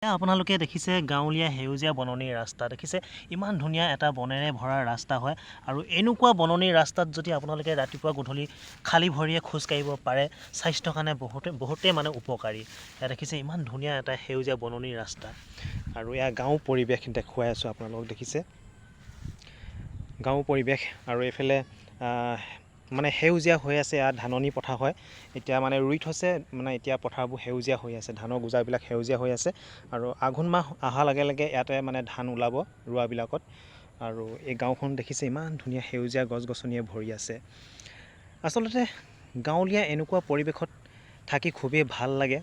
আপোনালোকে দেখিছে গাঁৱলীয়া সেউজীয়া বননিৰ ৰাস্তা দেখিছে ইমান ধুনীয়া এটা বনেৰে ভৰা ৰাস্তা হয় আৰু এনেকুৱা বননিৰ ৰাস্তাত যদি আপোনালোকে ৰাতিপুৱা গধূলি খালী ভৰিয়ে খোজ কাঢ়িব পাৰে স্বাস্থ্যৰ কাৰণে বহুতেই মানে উপকাৰী। ইয়াত দেখিছে ইমান ধুনীয়া এটা সেউজীয়া বননিৰ ৰাস্তা আৰু এয়া গাঁও পৰিৱেশ দেখুৱাই আছোঁ আপোনালোকক দেখিছে গাঁও পৰিৱেশ আৰু এইফালে মানে সেউজীয়া হৈ আছে ইয়াত ধাননি পথাৰ হয় এতিয়া মানে ৰুই থৈছে মানে এতিয়া পথাৰবোৰ সেউজীয়া হৈ আছে ধানৰ গোজাবিলাক সেউজীয়া হৈ আছে আৰু আঘোণ মাহ অহাৰ লগে লগে ইয়াতে মানে ধান ওলাব ৰোৱাবিলাকত আৰু এই গাঁওখন দেখিছে ইমান ধুনীয়া সেউজীয়া গছ গছনিয়ে ভৰি আছে। আচলতে গাঁৱলীয়া এনেকুৱা পৰিৱেশত থাকি খুবেই ভাল লাগে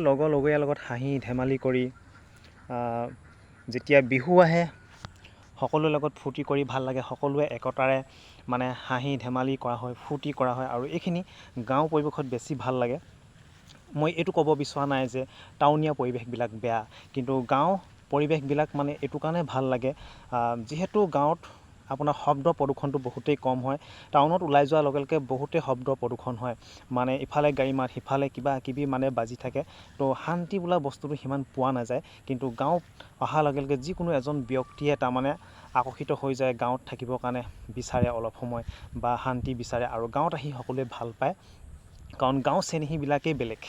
লগৰীয়াৰ লগত হাঁহি ধেমালি কৰি যেতিয়া বিহু আহে সকলোৰে লগত ফূৰ্তি কৰি ভাল লাগে সকলোৱে একতাৰে মানে হাঁহি ধেমালি কৰা হয় ফূৰ্তি কৰা হয় আৰু এইখিনি গাঁও পৰিৱেশত বেছি ভাল লাগে। মই এইটো ক'ব বিচৰা নাই যে টাউনীয়া পৰিৱেশবিলাক বেয়া কিন্তু গাঁও পৰিৱেশবিলাক মানে এইটো কাৰণে ভাল লাগে যিহেতু গাঁৱত আপোনাৰ শব্দ প্ৰদূষণটো বহুতেই কম হয়। টাউনত ওলাই যোৱাৰ লগে লগে বহুতেই শব্দ প্ৰদূষণ হয় মানে ইফালে গাড়ী মাত সিফালে কিবা কিবি মানে বাজি থাকে তো শান্তি বোলা বস্তুটো সিমান পোৱা নাযায় কিন্তু গাঁৱত অহাৰ লগে লগে যিকোনো এজন ব্যক্তিয়ে তাৰমানে আকৰ্ষিত হৈ যায় গাঁৱত থাকিবৰ কাৰণে বিচাৰে অলপ সময় বা শান্তি বিচাৰে আৰু গাঁৱত আহি সকলোৱে ভাল পায় কাৰণ গাঁও চেনেহীবিলাকেই বেলেগ।